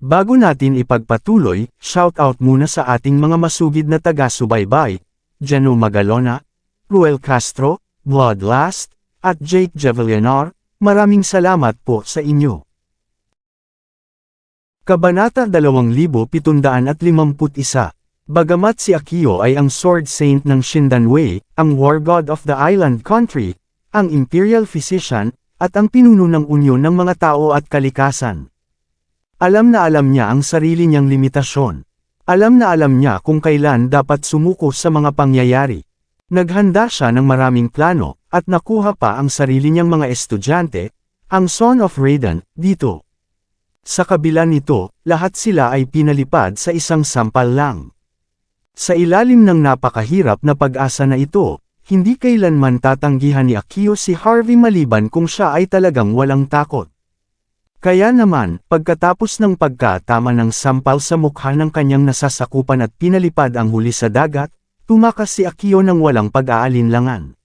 Bago natin ipagpatuloy, shoutout muna sa ating mga masugid na taga-subaybay, Jano Magalona, Ruel Castro, Bloodlust, at Jake Javillanar, maraming salamat po sa inyo. Kabanata 2751. Bagamat si Akio ay ang Sword Saint ng Shindanwei, ang War God of the Island Country, ang Imperial Physician, at ang pinuno ng unyon ng mga tao at kalikasan. Alam na alam niya ang sarili niyang limitasyon. Alam na alam niya kung kailan dapat sumuko sa mga pangyayari. Naghanda siya ng maraming plano, at nakuha pa ang sarili niyang mga estudyante, ang Son of Raiden, dito. Sa kabila nito, lahat sila ay pinalipad sa isang sampal lang. Sa ilalim ng napakahirap na pag-asa na ito, hindi kailanman tatanggihan ni Akio si Harvey maliban kung siya ay talagang walang takot. Kaya naman, pagkatapos ng pagkatama ng sampal sa mukha ng kanyang nasasakupan at pinalipad ang huli sa dagat, tumakas si Akio ng walang pag-aalinlangan.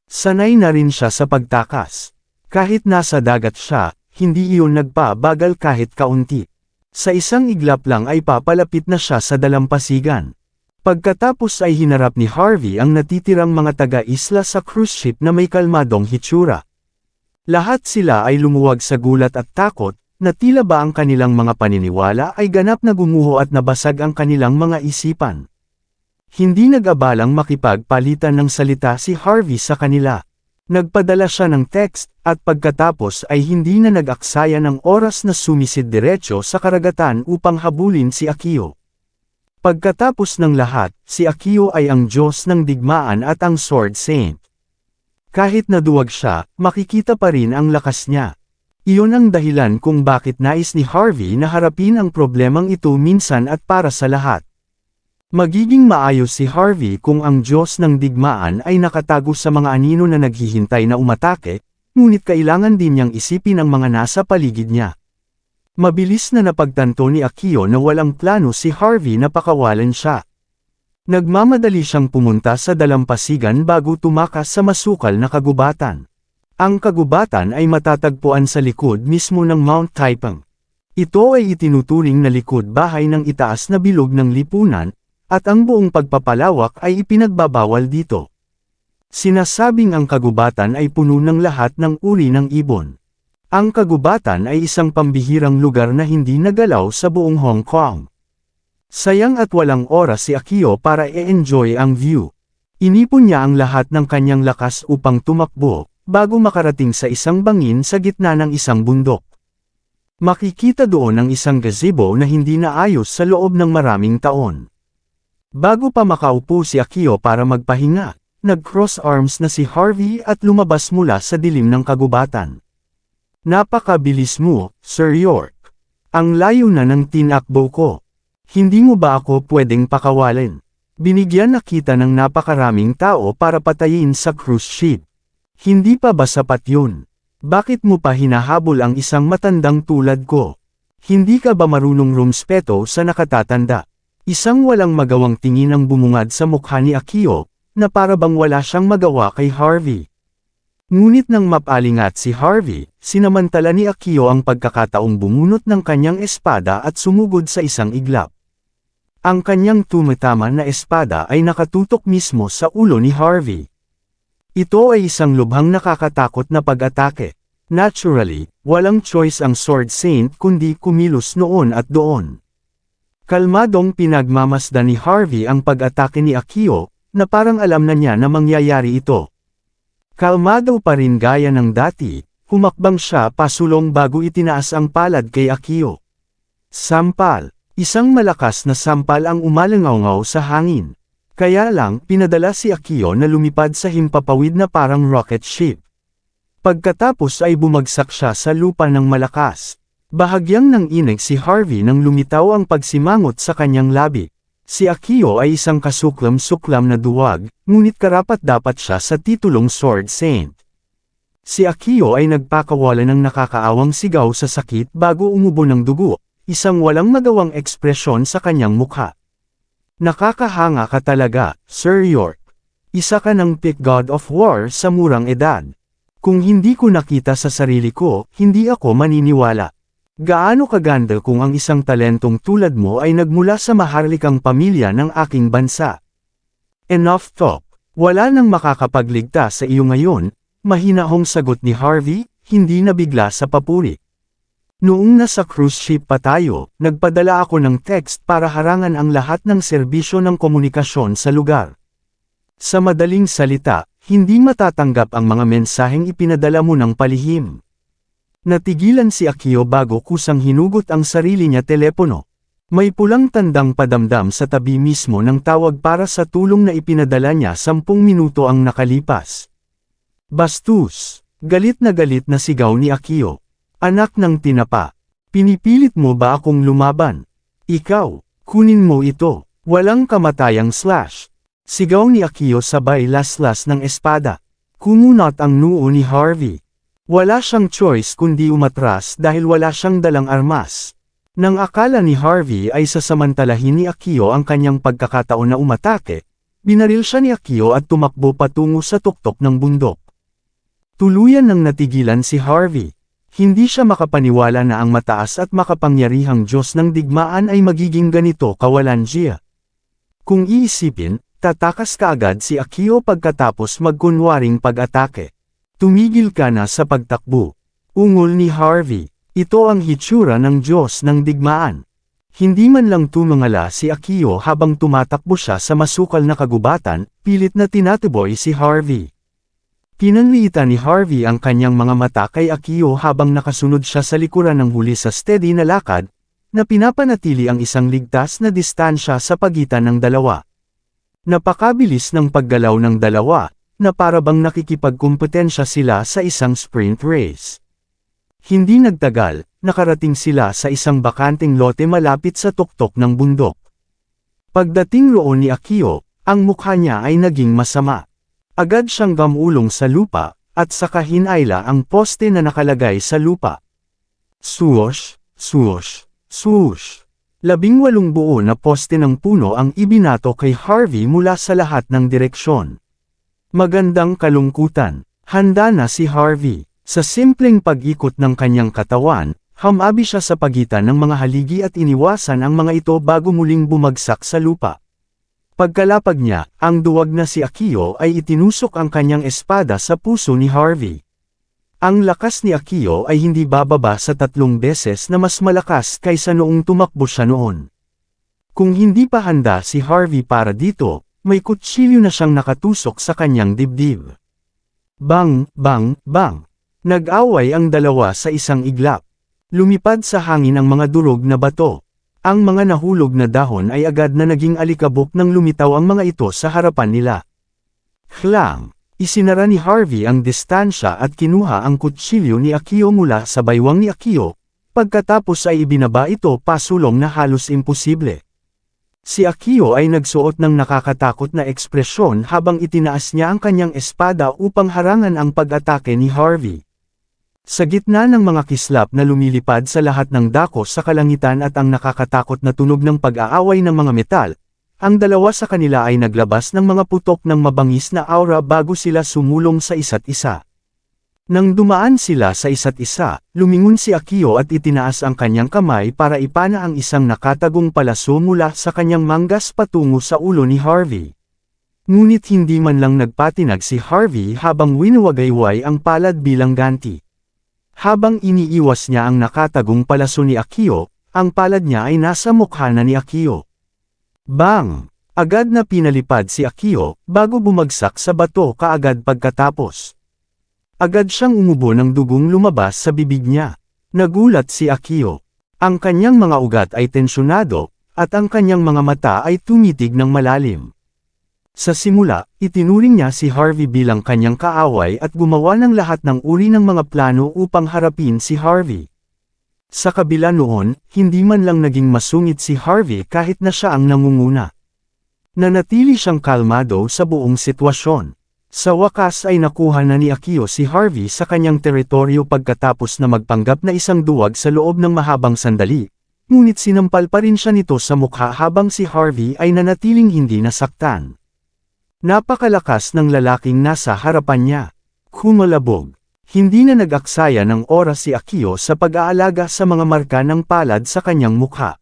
Sanay na rin siya sa pagtakas. Kahit nasa dagat siya, hindi iyon nagpabagal kahit kaunti. Sa isang iglap lang ay papalapit na siya sa dalampasigan. Pagkatapos ay hinarap ni Harvey ang natitirang mga taga-isla sa cruise ship na may kalmadong hitsura. Lahat sila ay lumuwag sa gulat at takot, na tila ba ang kanilang mga paniniwala ay ganap na gumuho at nabasag ang kanilang mga isipan. Hindi nag-abalang makipagpalitan ng salita si Harvey sa kanila. Nagpadala siya ng text, at pagkatapos ay hindi na nag-aksaya ng oras na sumisid diretso sa karagatan upang habulin si Akio. Pagkatapos ng lahat, si Akio ay ang Diyos ng digmaan at ang Sword Saint. Kahit naduwag siya, makikita pa rin ang lakas niya. Iyon ang dahilan kung bakit nais ni Harvey na harapin ang problemang ito minsan at para sa lahat. Magiging maayos si Harvey kung ang Diyos ng digmaan ay nakatago sa mga anino na naghihintay na umatake, ngunit kailangan din niyang isipin ang mga nasa paligid niya. Mabilis na napagtanto ni Akio na walang plano si Harvey na pakawalan siya. Nagmamadali siyang pumunta sa dalampasigan bago tumakas sa masukal na kagubatan. Ang kagubatan ay matatagpuan sa likod mismo ng Mount Taipang. Ito ay itinuturing na likod bahay ng itaas na bilog ng lipunan, at ang buong pagpapalawak ay ipinagbabawal dito. Sinasabing ang kagubatan ay puno ng lahat ng uri ng ibon. Ang kagubatan ay isang pambihirang lugar na hindi nagalaw sa buong Hong Kong. Sayang at walang oras si Akio para i-enjoy ang view. Inipon niya ang lahat ng kanyang lakas upang tumakbo, bago makarating sa isang bangin sa gitna ng isang bundok. Makikita doon ang isang gazebo na hindi naayos sa loob ng maraming taon. Bago pa makaupo si Akio para magpahinga, nag-cross arms na si Harvey at lumabas mula sa dilim ng kagubatan. Napakabilis mo, Sir York. Ang layo na ng tinakbo ko. Hindi mo ba ako pwedeng pakawalin? Binigyan na kita ng napakaraming tao para patayin sa cruise ship. Hindi pa ba sapat yun? Bakit mo pa hinahabol ang isang matandang tulad ko? Hindi ka ba marunong rumspeto sa nakatatanda? Isang walang magawang tingin ang bumungad sa mukha ni Akio, na para bang wala siyang magawa kay Harvey. Ngunit nang mapalingat si Harvey, sinamantala ni Akio ang pagkakataong bumunot ng kanyang espada at sumugod sa isang iglap. Ang kanyang tumatama na espada ay nakatutok mismo sa ulo ni Harvey. Ito ay isang lubhang nakakatakot na pag-atake. Naturally, walang choice ang Sword Saint kundi kumilos noon at doon. Kalmadong pinagmamasdan ni Harvey ang pag-atake ni Akio, na parang alam na niya na mangyayari ito. Kalmado pa rin gaya ng dati, humakbang siya pasulong bago itinaas ang palad kay Akio. Sampal. Isang malakas na sampal ang umalangaw sa hangin. Kaya lang, pinadala si Akio na lumipad sa himpapawid na parang rocket ship. Pagkatapos ay bumagsak siya sa lupa ng malakas. Bahagyang nanginig si Harvey nang lumitaw ang pagsimangot sa kanyang labi. Si Akio ay isang kasuklam-suklam na duwag, ngunit karapat-dapat siya sa titulong Sword Saint. Si Akio ay nagpakawala ng nakakaawang sigaw sa sakit bago umubo ng dugo, isang walang magawang ekspresyon sa kanyang mukha. Nakakahanga ka talaga, Sir York. Isa ka ng Peak God of War sa murang edad. Kung hindi ko nakita sa sarili ko, hindi ako maniniwala. Gaano kaganda kung ang isang talentong tulad mo ay nagmula sa maharlikang pamilya ng aking bansa. Enough talk. Wala nang makakapagligtas sa iyo ngayon, mahinahong sagot ni Harvey, hindi nabigla sa papuri. Noong nasa cruise ship pa tayo, nagpadala ako ng text para harangan ang lahat ng serbisyo ng komunikasyon sa lugar. Sa madaling salita, hindi matatanggap ang mga mensaheng ipinadala mo ng palihim. Natigilan si Akio bago kusang hinugot ang sarili niya telepono. May pulang tandang padamdam sa tabi mismo ng tawag para sa tulong na ipinadala niya 10 minuto ang nakalipas. Bastos! Galit na sigaw ni Akio. Anak ng tinapa. Pinipilit mo ba akong lumaban? Ikaw, kunin mo ito. Walang kamatayang slash. Sigaw ni Akio sabay laslas ng espada. Kumunat ang noo ni Harvey. Wala siyang choice kundi umatras dahil wala siyang dalang armas. Nang akala ni Harvey ay sasamantalahin ni Akio ang kanyang pagkakataon na umatake, binaril siya ni Akio at tumakbo patungo sa tuktok ng bundok. Tuluyan nang natigilan si Harvey. Hindi siya makapaniwala na ang mataas at makapangyarihang Diyos ng digmaan ay magiging ganito kawalan siya. Kung iisipin, tatakas kaagad si Akio pagkatapos magkunwaring pag-atake. Tumigil ka na sa pagtakbo. Ungol ni Harvey. Ito ang hitsura ng Diyos ng digmaan. Hindi man lang tumangala si Akio habang tumatakbo siya sa masukal na kagubatan, pilit na tinatuboy si Harvey. Pinanliitan ni Harvey ang kanyang mga mata kay Akio habang nakasunod siya sa likuran ng huli sa steady na lakad, na pinapanatili ang isang ligtas na distansya sa pagitan ng dalawa. Napakabilis ng paggalaw ng dalawa, na parabang nakikipagkumpetensya sila sa isang sprint race. Hindi nagtagal, nakarating sila sa isang bakanteng lote malapit sa tuktok ng bundok. Pagdating roon ni Akio, ang mukha niya ay naging masama. Agad siyang gamulong sa lupa, at saka hinayla ang poste na nakalagay sa lupa. Swoosh, swoosh, swoosh. 18 buo na poste ng puno ang ibinato kay Harvey mula sa lahat ng direksyon. Magandang kalungkutan. Handa na si Harvey. Sa simpleng pag-ikot ng kanyang katawan, hamabi siya sa pagitan ng mga haligi at iniwasan ang mga ito bago muling bumagsak sa lupa. Pagkalapag niya, ang duwag na si Akio ay itinusok ang kanyang espada sa puso ni Harvey. Ang lakas ni Akio ay hindi bababa sa 3 beses na mas malakas kaysa noong tumakbo siya noon. Kung hindi pa handa si Harvey para dito, may kutsilyo na siyang nakatusok sa kanyang dibdib. Bang, bang, bang. Nag-away ang dalawa sa isang iglap. Lumipad sa hangin ang mga durog na bato. Ang mga nahulog na dahon ay agad na naging alikabok nang lumitaw ang mga ito sa harapan nila. Klang! Isinara ni Harvey ang distansya at kinuha ang kutsilyo ni Akio mula sa baywang ni Akio, pagkatapos ay ibinaba ito pasulong na halos imposible. Si Akio ay nagsuot ng nakakatakot na ekspresyon habang itinaas niya ang kanyang espada upang harangan ang pag-atake ni Harvey. Sa gitna ng mga kislap na lumilipad sa lahat ng dako sa kalangitan at ang nakakatakot na tunog ng pag-aaway ng mga metal, ang dalawa sa kanila ay naglabas ng mga putok ng mabangis na aura bago sila sumulong sa isa't isa. Nang dumaan sila sa isa't isa, lumingon si Akio at itinaas ang kanyang kamay para ipana ang isang nakatagong palaso mula sa kanyang manggas patungo sa ulo ni Harvey. Ngunit hindi man lang nagpatinag si Harvey habang winuwagayway ang palad bilang ganti. Habang iniiwas niya ang nakatagong palaso ni Akio, ang palad niya ay nasa mukha na ni Akio. Bang! Agad na pinalipad si Akio, bago bumagsak sa bato kaagad pagkatapos. Agad siyang umubo ng dugong lumabas sa bibig niya. Nagulat si Akio. Ang kanyang mga ugat ay tensyonado, at ang kanyang mga mata ay tumitig ng malalim. Sa simula, itinuring niya si Harvey bilang kanyang kaaway at gumawa ng lahat ng uri ng mga plano upang harapin si Harvey. Sa kabila noon, hindi man lang naging masungit si Harvey kahit na siya ang nangunguna. Nanatili siyang kalmado sa buong sitwasyon. Sa wakas ay nakuha na ni Akio si Harvey sa kanyang teritoryo pagkatapos na magpanggap na isang duwag sa loob ng mahabang sandali, ngunit sinampal pa rin siya nito sa mukha habang si Harvey ay nanatiling hindi nasaktan. Napakalakas ng lalaking nasa harapan niya. Kumalabog. Hindi na nag-aksaya ng oras si Akio sa pag-aalaga sa mga marka ng palad sa kanyang mukha.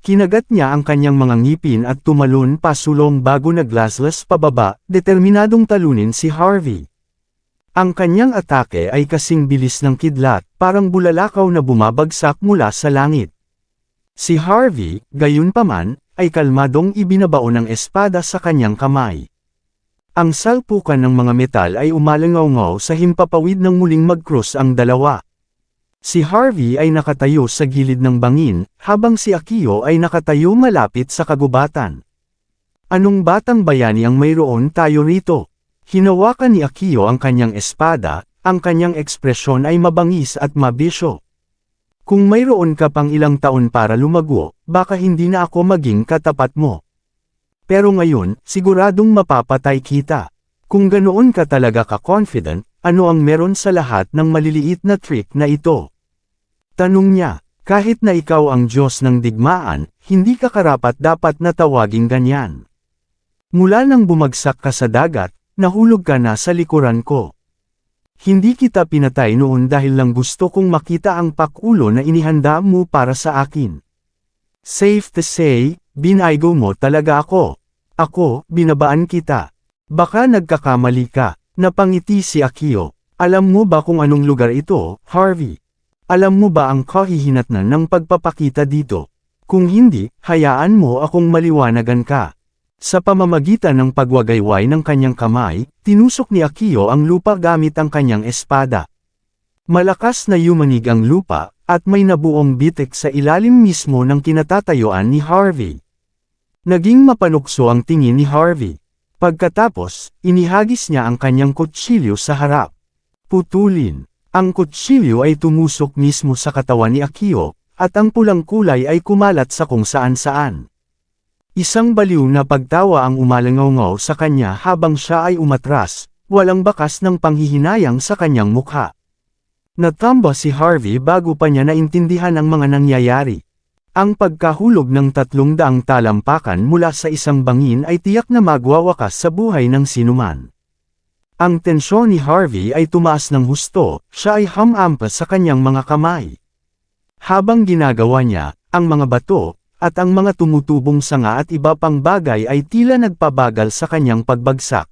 Kinagat niya ang kanyang mga ngipin at tumalon pasulong bago naglaslas pababa, determinadong talunin si Harvey. Ang kanyang atake ay kasing bilis ng kidlat, parang bulalakaw na bumabagsak mula sa langit. Si Harvey, gayunpaman, ay kalmadong ibinabaon ng espada sa kanyang kamay. Ang salpukan ng mga metal ay umalangaw-ngaw sa himpapawid ng muling mag-cross ang dalawa. Si Harvey ay nakatayo sa gilid ng bangin, habang si Akio ay nakatayo malapit sa kagubatan. Anong batang bayani ang mayroon tayo rito? Hinawakan ni Akio ang kanyang espada, ang kanyang ekspresyon ay mabangis at mabisyo. Kung mayroon ka pang ilang taon para lumago, baka hindi na ako maging katapat mo. Pero ngayon, siguradong mapapatay kita. Kung ganoon ka talaga ka-confident, ano ang meron sa lahat ng maliliit na trick na ito? Tanong niya, kahit na ikaw ang Diyos ng digmaan, hindi ka karapat-dapat na tawaging ganyan. Mula nang bumagsak ka sa dagat, nahulog ka na sa likuran ko. Hindi kita pinatay noon dahil lang gusto kong makita ang pakulo na inihanda mo para sa akin. Safe to say, binaygo mo talaga ako. Ako, binabaan kita. Baka nagkakamali ka. Napangiti si Akio. Alam mo ba kung anong lugar ito, Harvey? Alam mo ba ang kahihinatnan ng pagpapakita dito? Kung hindi, hayaan mo akong maliwanagan ka. Sa pamamagitan ng pagwagayway ng kanyang kamay, tinusok ni Akio ang lupa gamit ang kanyang espada. Malakas na yumanig ang lupa, at may nabuong bitik sa ilalim mismo ng kinatatayuan ni Harvey. Naging mapanukso ang tingin ni Harvey. Pagkatapos, inihagis niya ang kanyang kutsilyo sa harap. Putulin. Ang kutsilyo ay tumusok mismo sa katawan ni Akio, at ang pulang kulay ay kumalat sa kung saan-saan. Isang baliw na pagtawa ang umalangaw-ngaw sa kanya habang siya ay umatras, walang bakas ng panghihinayang sa kanyang mukha. Natamba si Harvey bago pa niya naintindihan ang mga nangyayari. Ang pagkahulog ng 300 talampakan mula sa isang bangin ay tiyak na magwawakas sa buhay ng sinuman. Ang tensyon ni Harvey ay tumaas ng husto, siya ay hamampas sa kanyang mga kamay. Habang ginagawa niya, ang mga bato, at ang mga tumutubong sanga at iba pang bagay ay tila nagpabagal sa kanyang pagbagsak.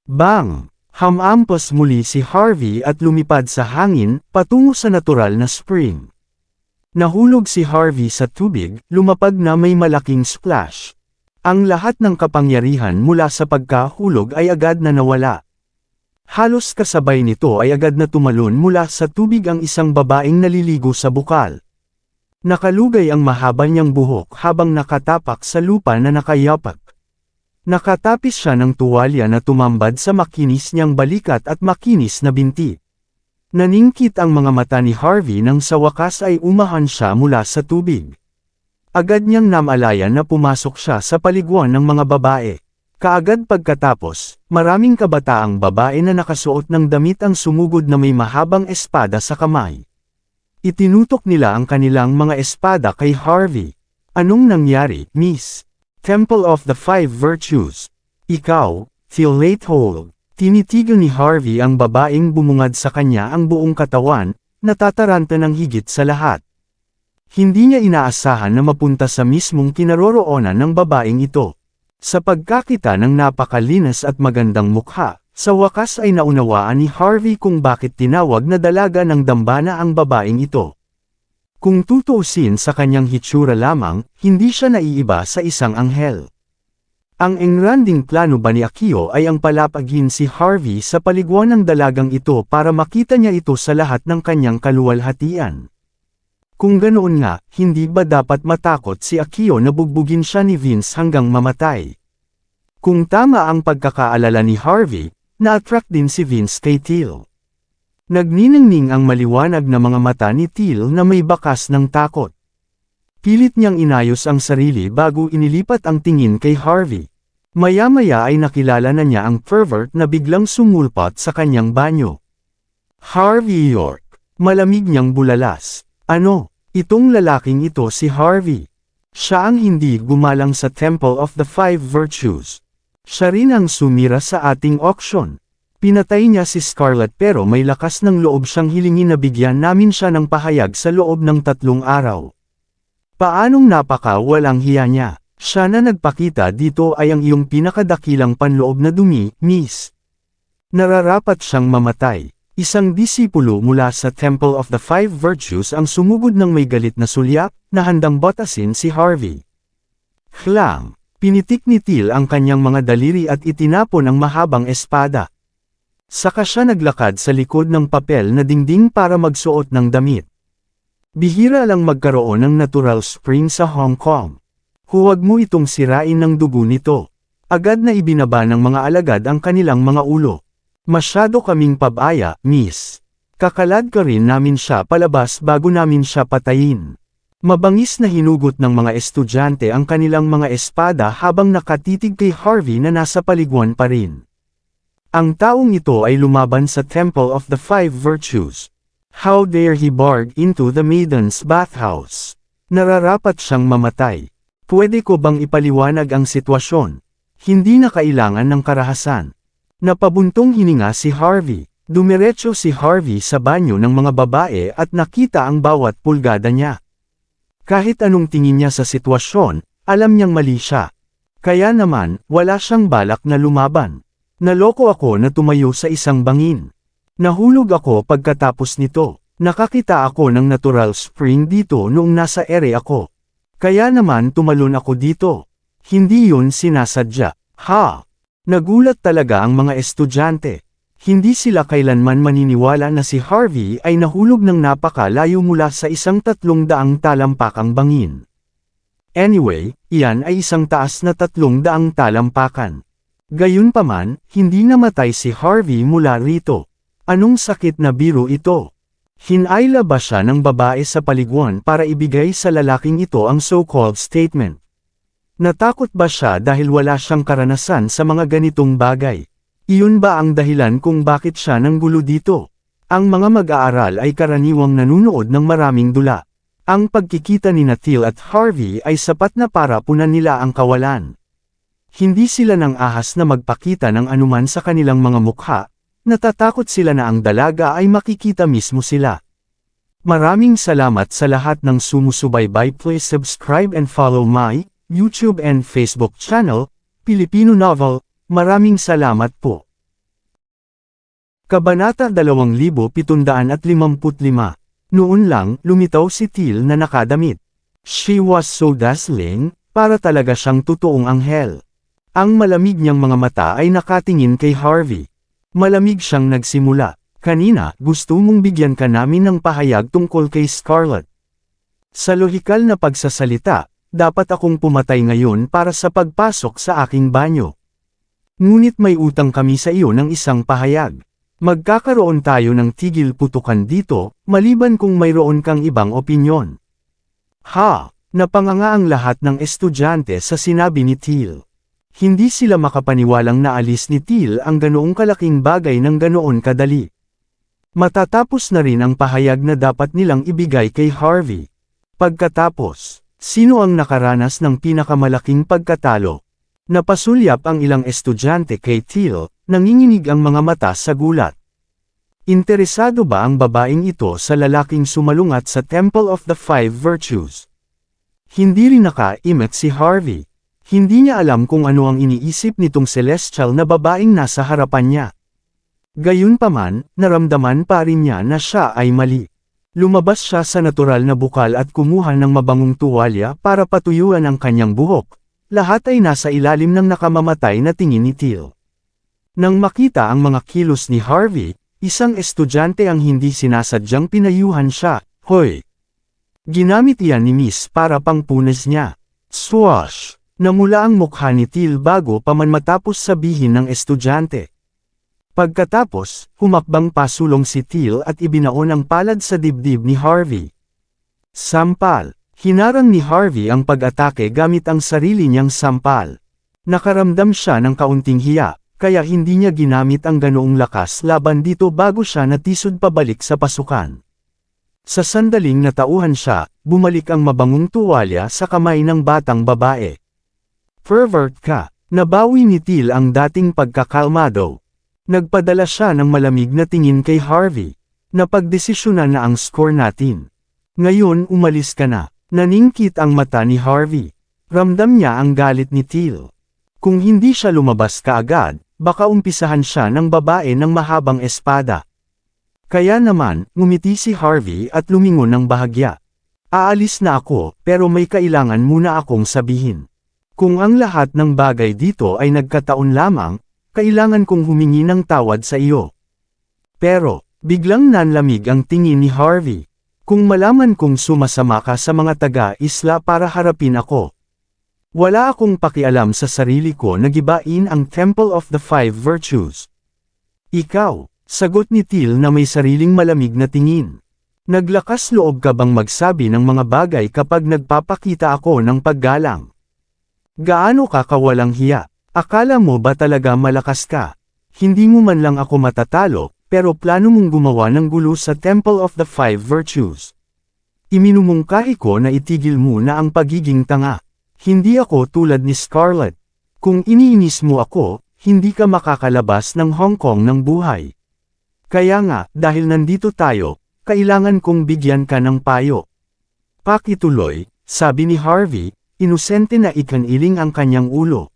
Bang! Hamampas muli si Harvey at lumipad sa hangin, patungo sa natural na spring. Nahulog si Harvey sa tubig, lumapag na may malaking splash. Ang lahat ng kapangyarihan mula sa pagkahulog ay agad na nawala. Halos kasabay nito ay agad na tumalon mula sa tubig ang isang babaeng naliligo sa bukal. Nakalugay ang mahaba niyang buhok habang nakatapak sa lupa na nakayapak. Nakatapis siya ng tuwalya na tumambad sa makinis niyang balikat at makinis na binti. Naningkit ang mga mata ni Harvey nang sa wakas ay umahan siya mula sa tubig. Agad niyang namalayan na pumasok siya sa paliguan ng mga babae. Kaagad pagkatapos, maraming kabataang babae na nakasuot ng damit ang sumugod na may mahabang espada sa kamay. Itinutok nila ang kanilang mga espada kay Harvey. Anong nangyari, Miss? Temple of the Five Virtues. Ikaw, Thiolate Hole. Tinitigil ni Harvey ang babaeng bumungad sa kanya ang buong katawan, natataranta ng higit sa lahat. Hindi niya inaasahan na mapunta sa mismong kinaroroonan ng babaeng ito. Sa pagkakita ng napakalinas at magandang mukha, sa wakas ay naunawaan ni Harvey kung bakit tinawag na dalaga ng dambana ang babaeng ito. Kung tutuusin sa kanyang hitsura lamang, hindi siya naiiba sa isang anghel. Ang engranding plano ba ni Akio ay ang palapagin si Harvey sa paliguan ng dalagang ito para makita niya ito sa lahat ng kanyang kaluwalhatian. Kung ganoon nga, hindi ba dapat matakot si Akio na bugbugin siya ni Vince hanggang mamatay? Kung tama ang pagkakaalala ni Harvey, na-attract din si Vince kay Teal. Nagniningning ang maliwanag na mga mata ni Teal na may bakas ng takot. Pilit niyang inayos ang sarili bago inilipat ang tingin kay Harvey. Maya-maya ay nakilala na niya ang pervert na biglang sumulpat sa kanyang banyo. Harvey York. Malamig niyang bulalas. Ano? Itong lalaking ito si Harvey. Siya ang hindi gumalang sa Temple of the Five Virtues. Siya rin ang sumira sa ating auction. Pinatay niya si Scarlett pero may lakas ng loob siyang hilingin na bigyan namin siya ng pahayag sa loob ng 3 araw. Paanong napaka-walang hiya niya? Siya na nagpakita dito ay ang iyong pinakadakilang panloob na dumi, Miss. Nararapat siyang mamatay. Isang disipulo mula sa Temple of the Five Virtues ang sumugod ng may galit na sulyak, na handang batasin si Harvey. Klang! Pinitik ni Teal ang kanyang mga daliri at itinapon ang mahabang espada. Saka siya naglakad sa likod ng papel na dingding para magsuot ng damit. Bihira lang magkaroon ng natural spring sa Hong Kong. Huwag mo itong sirain ng dugo nito. Agad na ibinaba ng mga alagad ang kanilang mga ulo. Masyado kaming pabaya, Miss. Kakalad ka rin namin siya palabas bago namin siya patayin. Mabangis na hinugot ng mga estudyante ang kanilang mga espada habang nakatitig kay Harvey na nasa paliguan pa rin. Ang taong ito ay lumaban sa Temple of the Five Virtues. How dare he barge into the maiden's bathhouse? Nararapat siyang mamatay. Pwede ko bang ipaliwanag ang sitwasyon? Hindi na kailangan ng karahasan. Napabuntong hininga si Harvey. Dumiretso si Harvey sa banyo ng mga babae at nakita ang bawat pulgada niya. Kahit anong tingin niya sa sitwasyon, alam niyang mali siya. Kaya naman, wala siyang balak na lumaban. Naloko ako na tumayo sa isang bangin. Nahulog ako pagkatapos nito. Nakakita ako ng natural spring dito noong nasa ere ako. Kaya naman tumalon ako dito. Hindi yun sinasadya. Ha! Nagulat talaga ang mga estudyante. Hindi sila kailanman maniniwala na si Harvey ay nahulog ng napakalayo mula sa isang 300 talampakang bangin. Anyway, iyan ay isang taas na 300 talampakan. Gayunpaman, hindi namatay si Harvey mula rito. Anong sakit na biro ito? Hinayla ba siya ng babae sa paliguan para ibigay sa lalaking ito ang so-called statement? Natakot ba siya dahil wala siyang karanasan sa mga ganitong bagay? Iyon ba ang dahilan kung bakit siya nanggulo dito? Ang mga mag-aaral ay karaniwang nanunood ng maraming dula. Ang pagkikita ni Teal at Harvey ay sapat na para punan nila ang kawalan. Hindi sila nang ahas na magpakita ng anuman sa kanilang mga mukha. Natatakot sila na ang dalaga ay makikita mismo sila. Maraming salamat sa lahat ng sumusubaybay. Please subscribe and follow my YouTube and Facebook channel, Pilipino Novel. Maraming salamat po. Kabanata 2755. Noon lang, lumitaw si Teal na nakadamit. She was so dazzling, para talaga siyang totoong anghel. Ang malamig niyang mga mata ay nakatingin kay Harvey. Malamig siyang nagsimula. Kanina, gusto mong bigyan ka namin ng pahayag tungkol kay Scarlett. Sa lohikal na pagsasalita, dapat akong pumatay ngayon para sa pagpasok sa aking banyo. Ngunit may utang kami sa iyo ng isang pahayag. Magkakaroon tayo ng tigil putukan dito, maliban kung mayroon kang ibang opinyon. Ha! Napanganga ang lahat ng estudyante sa sinabi ni Teal. Hindi sila makapaniwalang naalis ni Teal ang ganoong kalaking bagay ng ganoon kadali. Matatapos na rin ang pahayag na dapat nilang ibigay kay Harvey. Pagkatapos, sino ang nakaranas ng pinakamalaking pagkatalo? Napasulyap ang ilang estudyante kay Teal, nanginginig ang mga mata sa gulat. Interesado ba ang babaeng ito sa lalaking sumalungat sa Temple of the Five Virtues? Hindi rin naka-imik si Harvey. Hindi niya alam kung ano ang iniisip nitong celestial na babaeng nasa harapan niya. Gayunpaman, naramdaman pa rin niya na siya ay mali. Lumabas siya sa natural na bukal at kumuha ng mabangong tuwalya para patuyuan ang kanyang buhok. Lahat ay nasa ilalim ng nakamamatay na tingin ni Teal. Nang makita ang mga kilos ni Harvey, isang estudyante ang hindi sinasadyang pinayuhan siya. Hoy! Ginamit iyan ni Miss para pangpunas niya. Swash! Namula ang mukha ni Teal bago pa man matapos sabihin ng estudyante. Pagkatapos, humakbang pasulong si Teal at ibinaon ang palad sa dibdib ni Harvey. Sampal. Hinarang ni Harvey ang pag-atake gamit ang sarili niyang sampal. Nakaramdam siya ng kaunting hiya, kaya hindi niya ginamit ang ganoong lakas laban dito bago siya natisod pabalik sa pasukan. Sa sandaling natauhan siya, bumalik ang mabangong tuwalya sa kamay ng batang babae. Pervert ka! Nabawi ni Teal ang dating pagkakalmado. Nagpadala siya ng malamig na tingin kay Harvey. Napagdesisyonan na ang score natin. Ngayon umalis ka na. Naningkit ang mata ni Harvey. Ramdam niya ang galit ni Teal. Kung hindi siya lumabas kaagad, baka umpisahan siya ng babae ng mahabang espada. Kaya naman, ngumiti si Harvey at lumingon ng bahagya. Aalis na ako, pero may kailangan muna akong sabihin. Kung ang lahat ng bagay dito ay nagkataon lamang, kailangan kong humingi ng tawad sa iyo. Pero, biglang nanlamig ang tingin ni Harvey. Kung malaman kong sumasama ka sa mga taga-isla para harapin ako. Wala akong pakialam sa sarili ko na gibain ang Temple of the Five Virtues. Ikaw, sagot ni Teal na may sariling malamig na tingin. Naglakas loob ka bang magsabi ng mga bagay kapag nagpapakita ako ng paggalang? Gaano ka kawalang hiya? Akala mo ba talaga malakas ka? Hindi mo man lang ako matatalo, pero plano mong gumawa ng gulo sa Temple of the Five Virtues. Iminumungkahi ko na itigil mo na ang pagiging tanga. Hindi ako tulad ni Scarlett. Kung iniinis mo ako, hindi ka makakalabas ng Hong Kong ng buhay. Kaya nga, dahil nandito tayo, kailangan kong bigyan ka ng payo. Pakituloy, sabi ni Harvey, inosente na ikaniling ang kanyang ulo.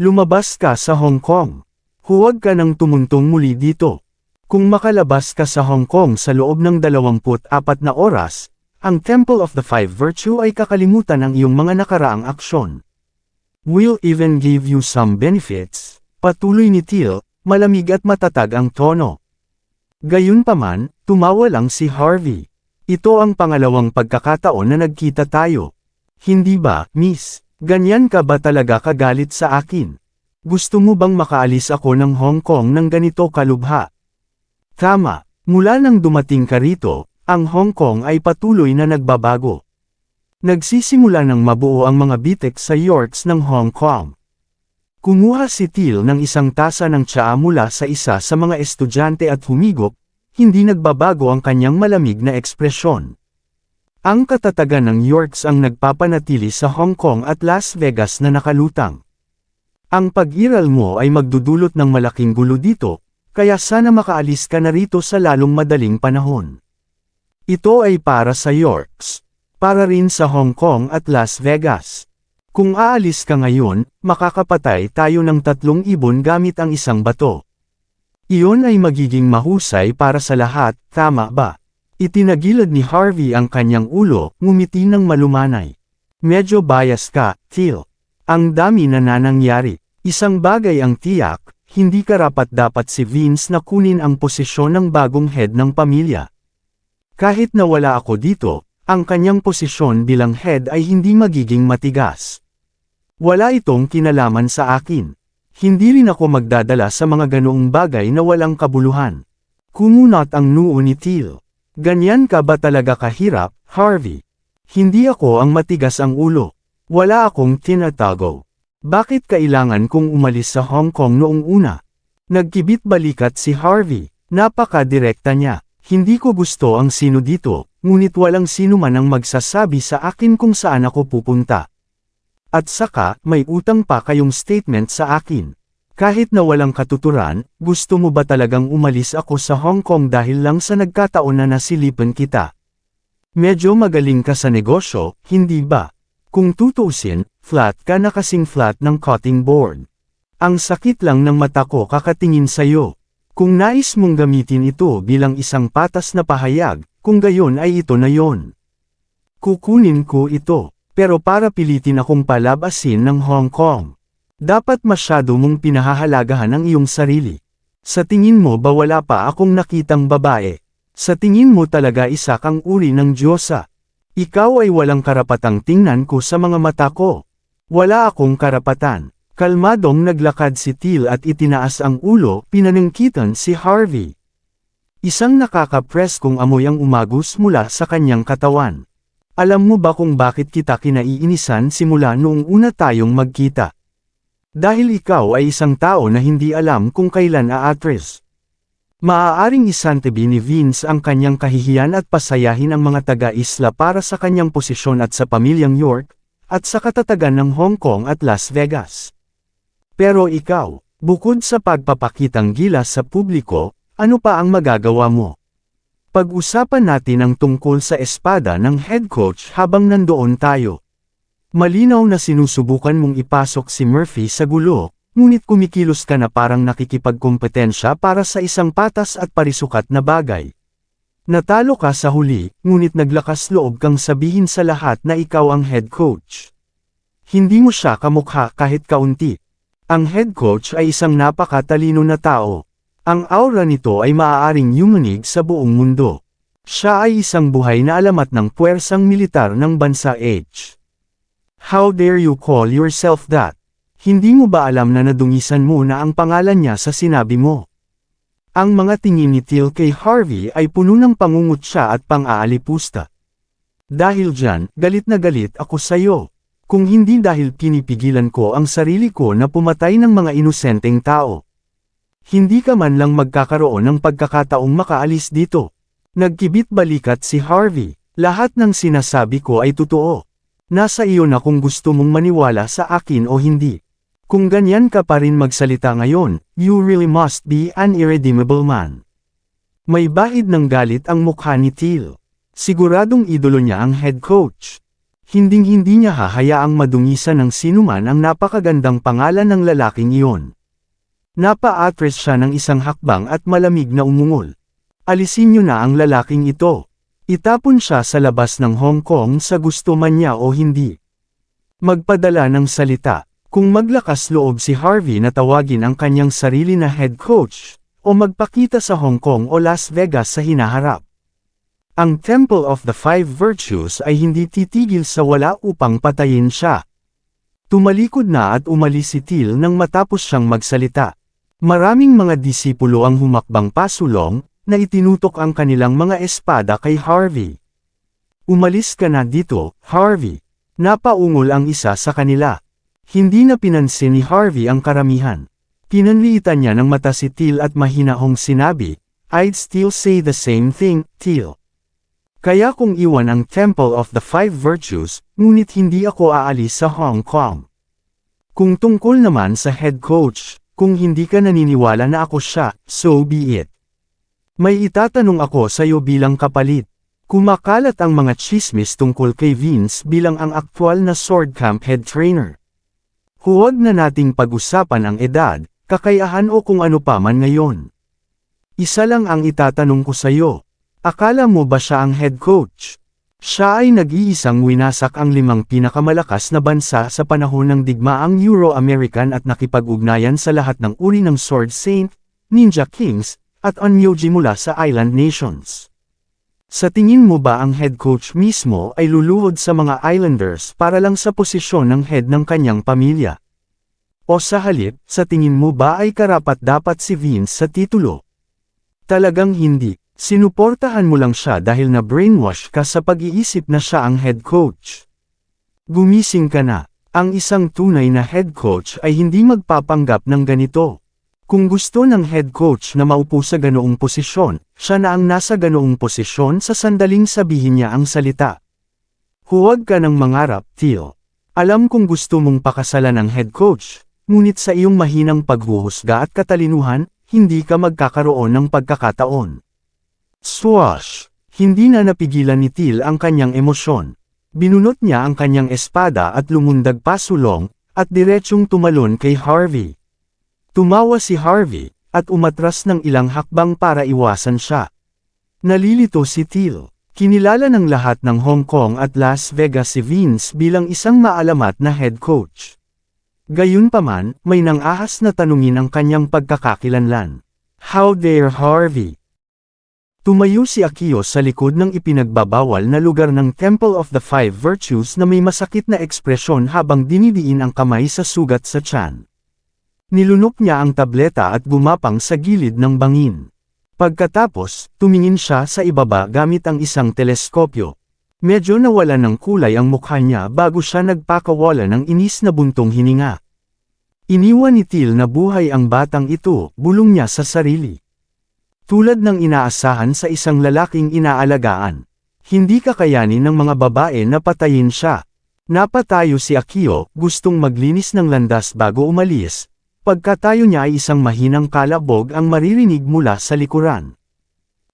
Lumabas ka sa Hong Kong. Huwag ka nang tumuntong muli dito. Kung makalabas ka sa Hong Kong sa loob ng 24 na oras, ang Temple of the Five Virtue ay kakalimutan ang iyong mga nakaraang aksyon. We'll even give you some benefits, patuloy ni Teal, malamig at matatag ang tono. Gayunpaman, tumawa lang si Harvey. Ito ang pangalawang pagkakataon na nagkita tayo. Hindi ba, miss, ganyan ka ba talaga kagalit sa akin? Gusto mo bang makaalis ako ng Hong Kong ng ganito kalubha? Tama, mula nang dumating ka rito, ang Hong Kong ay patuloy na nagbabago. Nagsisimula ng mabuo ang mga bitek sa Yorks ng Hong Kong. Kumuha si Teal ng isang tasa ng tsaa mula sa isa sa mga estudyante at humigop, hindi nagbabago ang kanyang malamig na ekspresyon. Ang katatagan ng Yorks ang nagpapanatili sa Hong Kong at Las Vegas na nakalutang. Ang pag-iral mo ay magdudulot ng malaking gulo dito, kaya sana makaalis ka na rito sa lalong madaling panahon. Ito ay para sa Yorks. Para rin sa Hong Kong at Las Vegas. Kung aalis ka ngayon, makakapatay tayo ng 3 ibon gamit ang isang bato. Iyon ay magiging mahusay para sa lahat, tama ba? Itinagilid ni Harvey ang kanyang ulo, ngumiti ng malumanay. Medyo bias ka, Teal. Ang dami na nangyari. Isang bagay ang tiyak, hindi karapat-dapat si Vince na kunin ang posisyon ng bagong head ng pamilya. Kahit na wala ako dito, ang kanyang posisyon bilang head ay hindi magiging matigas. Wala itong kinalaman sa akin. Hindi rin ako magdadala sa mga ganoong bagay na walang kabuluhan. Kumunat ang noo ni Teal. Ganyan ka ba talaga kahirap, Harvey? Hindi ako ang matigas ang ulo. Wala akong tinatago. Bakit kailangan kong umalis sa Hong Kong noong una? Nagkibit balikat si Harvey. Napaka-direkta niya. Hindi ko gusto ang sino dito, ngunit walang sino man ang magsasabi sa akin kung saan ako pupunta. At saka, may utang pa kayong statement sa akin. Kahit na walang katuturan, gusto mo ba talagang umalis ako sa Hong Kong dahil lang sa nagkataon na nasilipan kita? Medyo magaling ka sa negosyo, hindi ba? Kung tutuusin, flat ka na kasing flat ng cutting board. Ang sakit lang ng mata ko kakatingin sa'yo. Kung nais mong gamitin ito bilang isang patas na pahayag, kung gayon ay ito na yon. Kukunin ko ito, pero para pilitin akong palabasin ng Hong Kong. Dapat masyado mong pinahahalagahan ang iyong sarili. Sa tingin mo ba wala pa akong nakitang babae? Sa tingin mo talaga isa kang uri ng Diyosa? Ikaw ay walang karapatang tingnan ko sa mga mata ko. Wala akong karapatan. Kalmadong naglakad si Teal at itinaas ang ulo, pinaningkitan si Harvey. Isang nakakapreskong amoy ang umagos mula sa kanyang katawan. Alam mo ba kung bakit kita kinaiinisan simula noong una tayong magkita? Dahil ikaw ay isang tao na hindi alam kung kailan aatres. Maaaring isantabi ni Vince ang kanyang kahihiyan at pasayahin ang mga taga-isla para sa kanyang posisyon at sa pamilyang York, at sa katatagan ng Hong Kong at Las Vegas. Pero ikaw, Bukod sa pagpapakitang gilas sa publiko, ano pa ang magagawa mo? Pag-usapan natin ang tungkol sa espada ng head coach habang nandoon tayo. Malinaw na sinusubukan mong ipasok si Murphy sa gulo, ngunit kumikilos ka na parang nakikipagkompetensya para sa isang patas at parisukat na bagay. Natalo ka sa huli, ngunit naglakas loob kang sabihin sa lahat na ikaw ang head coach. Hindi mo siya kamukha kahit kaunti. Ang head coach ay isang napakatalino na tao. Ang aura nito ay maaaring yumanig sa buong mundo. Siya ay isang buhay na alamat ng puwersang militar ng bansa H. How dare you call yourself that? Hindi mo ba alam na nadungisan mo na ang pangalan niya sa sinabi mo? Ang mga tingin ni Till kay Harvey ay puno ng pangungutya at pang-aalipusta. Dahil dyan, galit na galit ako sa'yo. Kung hindi dahil pinipigilan ko ang sarili ko na pumatay ng mga inosenteng tao. Hindi ka man lang magkakaroon ng pagkakataong makaalis dito. Nagkibit balikat si Harvey. Lahat ng sinasabi ko ay totoo. Nasa iyo na kung gusto mong maniwala sa akin o hindi. Kung ganyan ka pa rin magsalita ngayon, you really must be an irredeemable man. May bahid ng galit ang mukha ni Till. Siguradong idolo niya ang head coach. Hinding-hindi niya hahayaang madungisan ng sinuman ang napakagandang pangalan ng lalaking iyon. Napa-atras siya ng isang hakbang at malamig na umungol. Alisin niyo na ang lalaking ito. Itapon siya sa labas ng Hong Kong sa gusto man niya o hindi. Magpadala ng salita. Kung maglakas loob si Harvey na tawagin ang kanyang sarili na head coach, o magpakita sa Hong Kong o Las Vegas sa hinaharap. Ang Temple of the Five Virtues ay hindi titigil sa wala upang patayin siya. Tumalikod na at umalis si Till nang matapos siyang magsalita. Maraming mga disipulo ang humakbang pasulong, na itinutok ang kanilang mga espada kay Harvey. Umalis ka na dito, Harvey. Napaungol ang isa sa kanila. Hindi na pinansin ni Harvey ang karamihan. Pinanliitan niya ng mata si Till at mahinahong sinabi, I'd still say the same thing, Till. Kaya kung iwan ang Temple of the Five Virtues, ngunit hindi ako aalis sa Hong Kong. Kung tungkol naman sa head coach, kung hindi ka naniniwala na ako siya, so be it. May itatanong ako sa iyo bilang kapalit. Kumakalat ang mga chismis tungkol kay Vince bilang ang aktwal na sword camp head trainer. Huwag na nating pag-usapan ang edad, kakayahan o kung ano pa man ngayon. Isa lang ang itatanong ko sa iyo. Akala mo ba siya ang head coach? Siya ay nag-iisang winasak ang 5 pinakamalakas na bansa sa panahon ng digmaang Euro-American at nakipag-ugnayan sa lahat ng uri ng Sword Saint, Ninja Kings, at Onmyoji mula sa island nations. Sa tingin mo ba ang head coach mismo ay luluhod sa mga islanders para lang sa posisyon ng head ng kanyang pamilya? O sa halip, sa tingin mo ba ay karapat-dapat si Vince sa titulo? Talagang hindi. Sinuportahan mo lang siya dahil na brainwash ka sa pag-iisip na siya ang head coach. Gumising ka na. Ang isang tunay na head coach ay hindi magpapanggap ng ganito. Kung gusto ng head coach na maupo sa ganoong posisyon, siya na ang nasa ganoong posisyon sa sandaling sabihin niya ang salita. Huwag ka nang mangarap, Till. Alam kong gusto mong pakasalan ng head coach, ngunit sa iyong mahinang paghuhusga at katalinuhan, hindi ka magkakaroon ng pagkakataon. Swash! Hindi na napigilan ni Till ang kanyang emosyon. Binunot niya ang kanyang espada at lumundag pasulong, at diretsyong tumalon kay Harvey. Tumawa si Harvey, at umatras ng ilang hakbang para iwasan siya. Nalilito si Till. Kinilala ng lahat ng Hong Kong at Las Vegas si Vince bilang isang maalamat na head coach. Gayunpaman, may nang-ahas na tanungin ang kanyang pagkakakilanlan. How dare Harvey? Tumayo si Akio sa likod ng ipinagbabawal na lugar ng Temple of the Five Virtues na may masakit na ekspresyon habang dinidiin ang kamay sa sugat sa tiyan. Nilunok niya ang tableta at gumapang sa gilid ng bangin. Pagkatapos, tumingin siya sa ibaba gamit ang isang teleskopyo. Medyo nawala ng kulay ang mukha niya bago siya nagpakawala ng inis na buntong hininga. Iniwan ni Till na buhay ang batang ito, bulong niya sa sarili. Tulad ng inaasahan sa isang lalaking inaalagaan. Hindi kakayanin ng mga babae na patayin siya. Napatayo si Akio, gustong maglinis ng landas bago umalis, Pagkatayo niya ay isang mahinang kalabog ang maririnig mula sa likuran.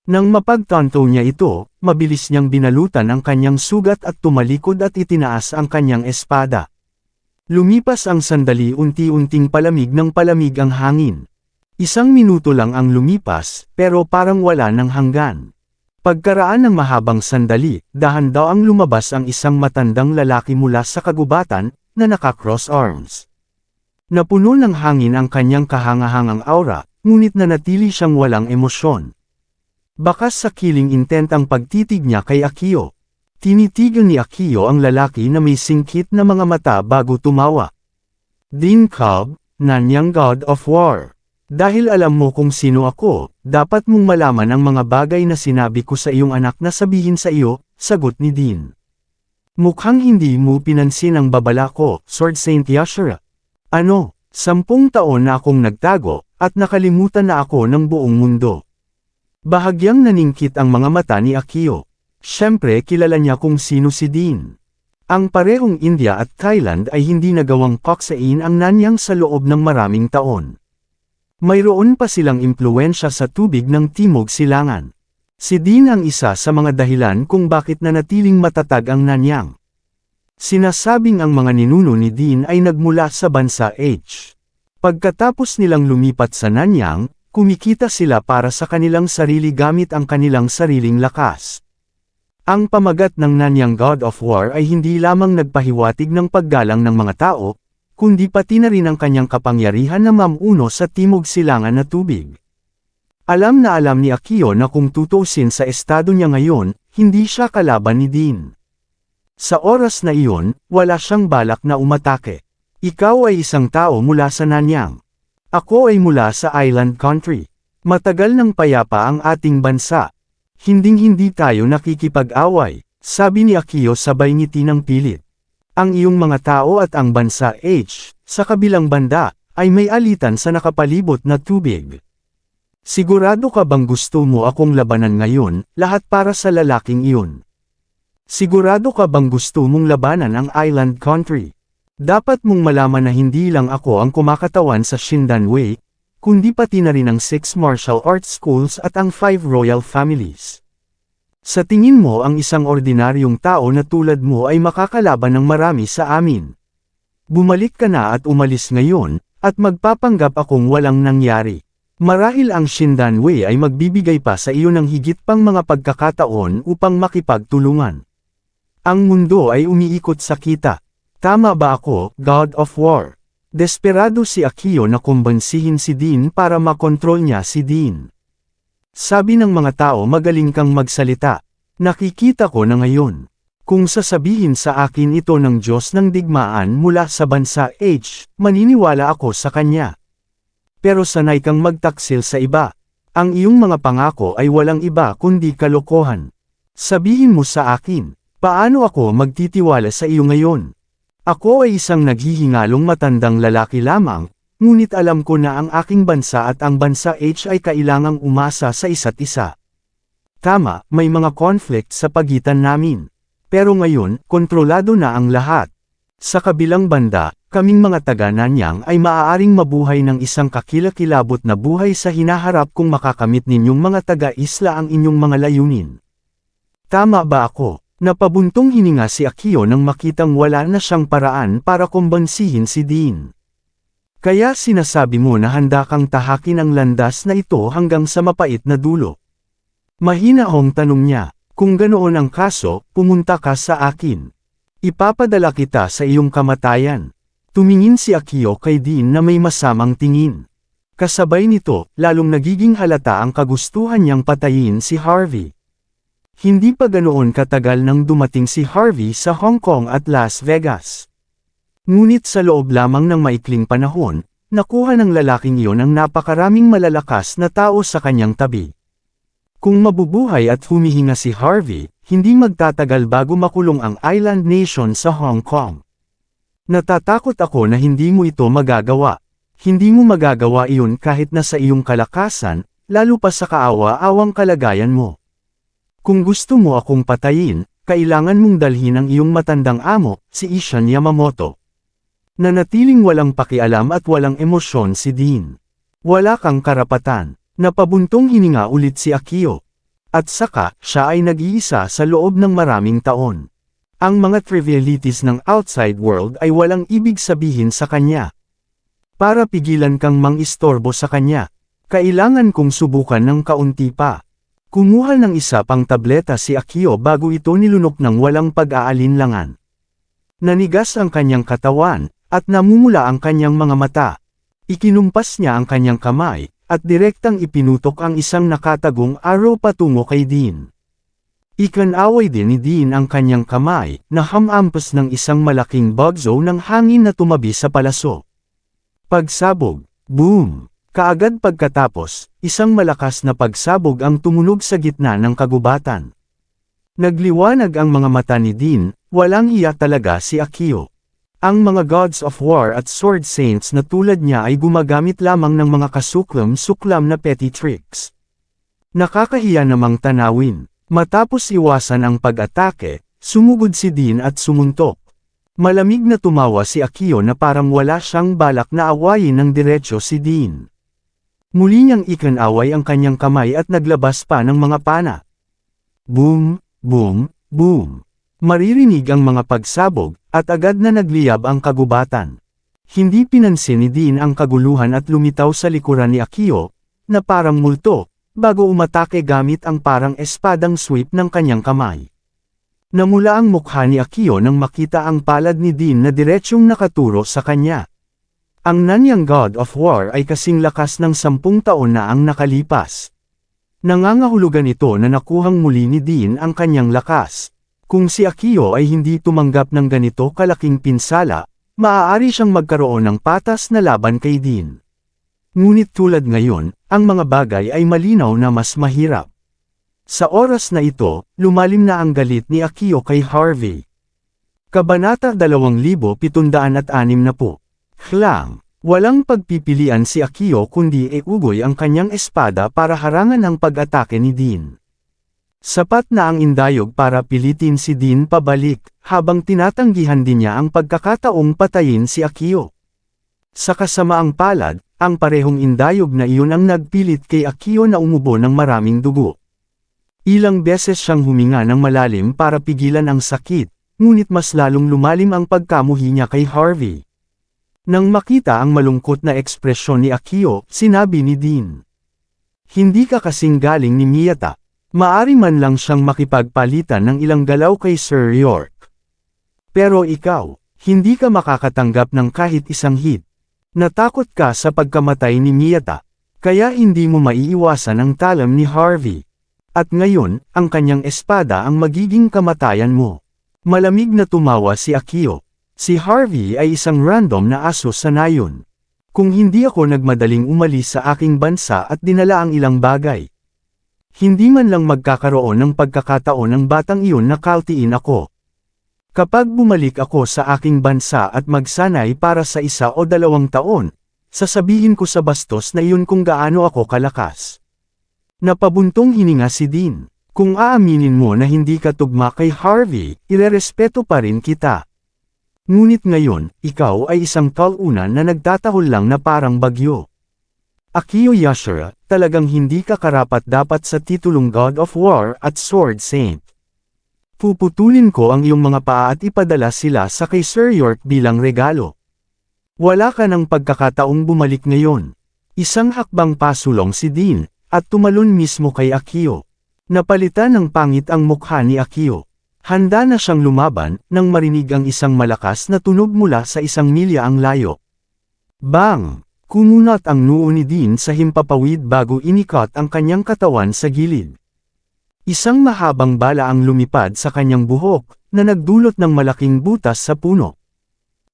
Nang mapagtanto niya ito, mabilis niyang binalutan ang kanyang sugat at tumalikod at itinaas ang kanyang espada. Lumipas ang sandali, unti-unting palamig ng palamig ang hangin. 1 minuto lang ang lumipas, pero parang wala ng hanggan. Pagkaraan ng mahabang sandali, dahan-dahang lumabas ang isang matandang lalaki mula sa kagubatan, na naka-cross arms. Napuno ng hangin ang kanyang kahangahangang aura, ngunit nanatili siyang walang emosyon. Bakas sa killing intent ang pagtitig niya kay Akio. Tinitigan ni Akio ang lalaki na may singkit na mga mata bago tumawa. Din Cobb, Nanyang God of War. Dahil alam mo kung sino ako, dapat mong malaman ang mga bagay na sinabi ko sa iyong anak na sabihin sa iyo, sagot ni Din. Mukhang hindi mo pinansin ang babala ko, Sword Saint Yashara. Ano, 10 taon na akong nagtago, at nakalimutan na ako ng buong mundo. Bahagyang naningkit ang mga mata ni Akio. Siyempre kilala niya kung sino si Din. Ang parehong India at Thailand ay hindi nagawang paksain ang Nanyang sa loob ng maraming taon. Mayroon pa silang impluwensya sa tubig ng Timog Silangan. Si Din ang isa sa mga dahilan kung bakit nanatiling matatag ang Nanyang. Sinasabing ang mga ninuno ni Din ay nagmula sa bansa H. Pagkatapos nilang lumipat sa Nanyang, kumikita sila para sa kanilang sarili gamit ang kanilang sariling lakas. Ang pamagat ng Nanyang God of War ay hindi lamang nagpahiwatig ng paggalang ng mga tao, kundi pati na rin ang kanyang kapangyarihan na mamuno sa Timog Silangan na tubig. Alam na alam ni Akio na kung tutuusin sa estado niya ngayon, hindi siya kalaban ni Din. Sa oras na iyon, wala siyang balak na umatake. Ikaw ay isang tao mula sa Nanyang. Ako ay mula sa island country. Matagal nang payapa ang ating bansa. Hinding-hindi tayo nakikipag-away, sabi ni Akio sabay ngiti ng pilit. Ang iyong mga tao at ang bansa H, sa kabilang banda, ay may alitan sa nakapalibot na tubig. Sigurado ka bang gusto mo akong labanan ngayon, lahat para sa lalaking iyon? Sigurado ka bang gusto mong labanan ang island country? Dapat mong malaman na hindi lang ako ang kumakatawan sa Shindan Wei, kundi pati na rin ang 6 martial arts schools at ang 5 royal families. Sa tingin mo ang isang ordinaryong tao na tulad mo ay makakalaban ng marami sa amin. Bumalik ka na at umalis ngayon, at magpapanggap akong walang nangyari. Marahil ang Shindan Wei ay magbibigay pa sa iyo ng higit pang mga pagkakataon upang makipagtulungan. Ang mundo ay umiikot sa kita. Tama ba ako, God of War? Desperado si Akio na kumbansihin si Din para makontrol niya si Din. Sabi ng mga tao magaling kang magsalita. Nakikita ko na ngayon. Kung sasabihin sa akin ito ng Diyos ng digmaan mula sa bansa H, maniniwala ako sa kanya. Pero sanay kang magtaksil sa iba. Ang iyong mga pangako ay walang iba kundi kalokohan. Sabihin mo sa akin, paano ako magtitiwala sa iyo ngayon? Ako ay isang naghihingalong matandang lalaki lamang, ngunit alam ko na ang aking bansa at ang bansa H ay kailangang umasa sa isa't isa. Tama, may mga conflict sa pagitan namin. Pero ngayon, kontrolado na ang lahat. Sa kabilang banda, kaming mga taga-Nanyang ay maaaring mabuhay ng isang kakilakilabot na buhay sa hinaharap kung makakamit ninyong mga taga-isla ang inyong mga layunin. Tama ba ako? Napabuntong hininga si Akio nang makitang wala na siyang paraan para kumbansihin si Din. Kaya sinasabi mo na handa kang tahakin ang landas na ito hanggang sa mapait na dulo. Mahinahong tanong niya, kung ganoon ang kaso, pumunta ka sa akin. Ipapadala kita sa iyong kamatayan. Tumingin si Akio kay Din na may masamang tingin. Kasabay nito, lalong nagiging halata ang kagustuhan niyang patayin si Harvey. Hindi pa ganoon katagal nang dumating si Harvey sa Hong Kong at Las Vegas. Ngunit sa loob lamang ng maikling panahon, nakuha ng lalaking iyon ang napakaraming malalakas na tao sa kanyang tabi. Kung mabubuhay at humihinga si Harvey, hindi magtatagal bago makulong ang island nation sa Hong Kong. Natatakot ako na hindi mo ito magagawa. Hindi mo magagawa iyon kahit na sa iyong kalakasan, lalo pa sa kaawa-awang kalagayan mo. Kung gusto mo akong patayin, kailangan mong dalhin ang iyong matandang amo, si Ishan Yamamoto. Nanatiling walang pakialam at walang emosyon si Dean. Wala kang karapatan. Napabuntong hininga ulit si Akio. At saka, siya ay nag-iisa sa loob ng maraming taon. Ang mga trivialities ng outside world ay walang ibig sabihin sa kanya. Para pigilan kang mang-istorbo sa kanya, kailangan kong subukan ng kaunti pa. Kumuha ng isa pang tableta si Akio bago ito nilunok ng walang pag-aalinlangan. Nanigas ang kanyang katawan, at namumula ang kanyang mga mata. Ikinumpas niya ang kanyang kamay, at direktang ipinutok ang isang nakatagong araw patungo kay Dean. Ikanaway din ni Dean ang kanyang kamay, na hamampas ng isang malaking bagzo ng hangin na tumabi sa palaso. Pagsabog, boom! Kaagad pagkatapos, isang malakas na pagsabog ang tumunog sa gitna ng kagubatan. Nagliwanag ang mga mata ni Dean, walang iya talaga si Akio. Ang mga gods of war at sword saints na tulad niya ay gumagamit lamang ng mga kasuklam-suklam na petty tricks. Nakakahiya namang tanawin. Matapos iwasan ang pag-atake, sumugod si Dean at sumuntok. Malamig na tumawa si Akio na parang wala siyang balak na awayin ng diretsyo si Dean. Muli niyang ikanaway ang kanyang kamay at naglabas pa ng mga pana. Boom, boom, boom. Maririnig ang mga pagsabog, at agad na nagliyab ang kagubatan. Hindi pinansin ni Dean ang kaguluhan at lumitaw sa likuran ni Akio, na parang multo, bago umatake gamit ang parang espadang sweep ng kanyang kamay. Namula ang mukha ni Akio nang makita ang palad ni Dean na diretsyong nakaturo sa kanya. Ang nanyang God of War ay kasing lakas ng 10 taon na ang nakalipas. Nangangahulugan ito na nakuhang muli ni Dean ang kanyang lakas. Kung si Akio ay hindi tumanggap ng ganito kalaking pinsala, maaari siyang magkaroon ng patas na laban kay Dean. Ngunit tulad ngayon, ang mga bagay ay malinaw na mas mahirap. Sa oras na ito, lumalim na ang galit ni Akio kay Harvey. Kabanata 2760. Klang. Walang pagpipilian si Akio kundi iugoy ang kanyang espada para harangan ang pag-atake ni Dean. Sapat na ang indayog para pilitin si Dean pabalik, habang tinatanggihan din niya ang pagkakataong patayin si Akio. Sa kasamaang palad, ang parehong indayog na iyon ang nagpilit kay Akio na umubo ng maraming dugo. Ilang beses siyang huminga ng malalim para pigilan ang sakit, ngunit mas lalong lumalim ang pagkamuhi niya kay Harvey. Nang makita ang malungkot na ekspresyon ni Akio, sinabi ni Dean. Hindi ka kasing galing ni Miyata. Maari man lang siyang makipagpalitan ng ilang galaw kay Sir York. Pero ikaw, hindi ka makakatanggap ng kahit isang hit. Natakot ka sa pagkamatay ni Miyata, kaya hindi mo maiiwasan ang talam ni Harvey. At ngayon, ang kanyang espada ang magiging kamatayan mo. Malamig na tumawa si Akio. Si Harvey ay isang random na aso sa nayon. Kung hindi ako nagmadaling umalis sa aking bansa at dinala ang ilang bagay. Hindi man lang magkakaroon ng pagkakataon ng batang iyon na kaltiin ako. Kapag bumalik ako sa aking bansa at magsanay para sa 1 o 2 taon, sasabihin ko sa bastos na iyon kung gaano ako kalakas. Napabuntong hininga si Dean. Kung aaminin mo na hindi ka tugma kay Harvey, irerespeto pa rin kita. Ngunit ngayon, ikaw ay isang talunan na nagtatahol lang na parang bagyo. Akio Yashira, talagang hindi ka karapat-dapat sa titulong God of War at Sword Saint. Puputulin ko ang iyong mga paa at ipadala sila sa kay Sir York bilang regalo. Wala ka ng pagkakataong bumalik ngayon. Isang hakbang pasulong si Dean, at tumalon mismo kay Akio. Napalitan ng pangit ang mukha ni Akio. Handa na siyang lumaban, nang marinig ang isang malakas na tunog mula sa 1 milya ang layo. Bang! Kumunat ang noo ni Dean sa himpapawid bago inikot ang kanyang katawan sa gilid. Isang mahabang bala ang lumipad sa kanyang buhok, na nagdulot ng malaking butas sa puno.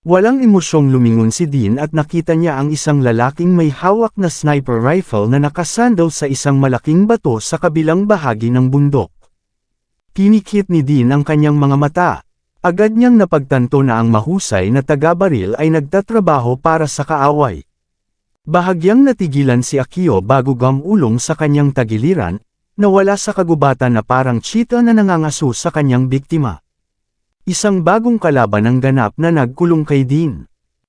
Walang emosyong lumingon si Dean at nakita niya ang isang lalaking may hawak na sniper rifle na nakasandal sa isang malaking bato sa kabilang bahagi ng bundok. Pinikit ni Dean ang kanyang mga mata. Agad niyang napagtanto na ang mahusay na taga-baril ay nagtatrabaho para sa kaaway. Bahagyang natigilan si Akio bago gumulong sa kanyang tagiliran, nawala sa kagubatan na parang cheetah na nangangaso sa kanyang biktima. Isang bagong kalaban ang ganap na nagkulong kay Dean.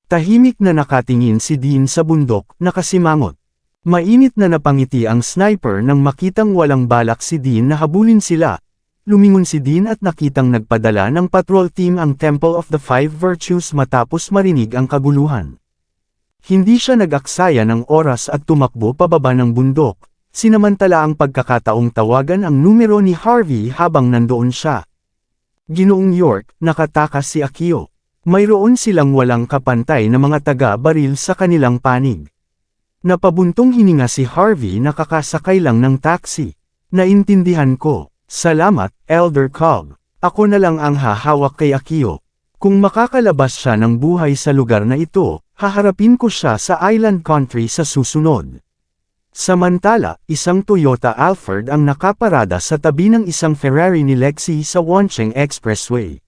Tahimik na nakatingin si Dean sa bundok, nakasimangot. Mainit na napangiti ang sniper nang makitang walang balak si Dean na habulin sila. Lumingon si Dean at nakitang nagpadala ng patrol team ang Temple of the Five Virtues matapos marinig ang kaguluhan. Hindi siya nag-aksaya ng oras at tumakbo pababa ng bundok, sinamantala ang pagkakataong tawagan ang numero ni Harvey habang nandoon siya. Ginoong York, nakatakas si Akio. Mayroon silang walang kapantay na mga taga-baril sa kanilang panig. Napabuntong hininga si Harvey na kakasakay lang ng taxi. Naintindihan ko. Salamat, Elder Cobb. Ako na lang ang hahawak kay Akio. Kung makakalabas siya ng buhay sa lugar na ito, haharapin ko siya sa Island Country sa susunod. Samantala, isang Toyota Alphard ang nakaparada sa tabi ng isang Ferrari ni Lexi sa Wancheng Expressway.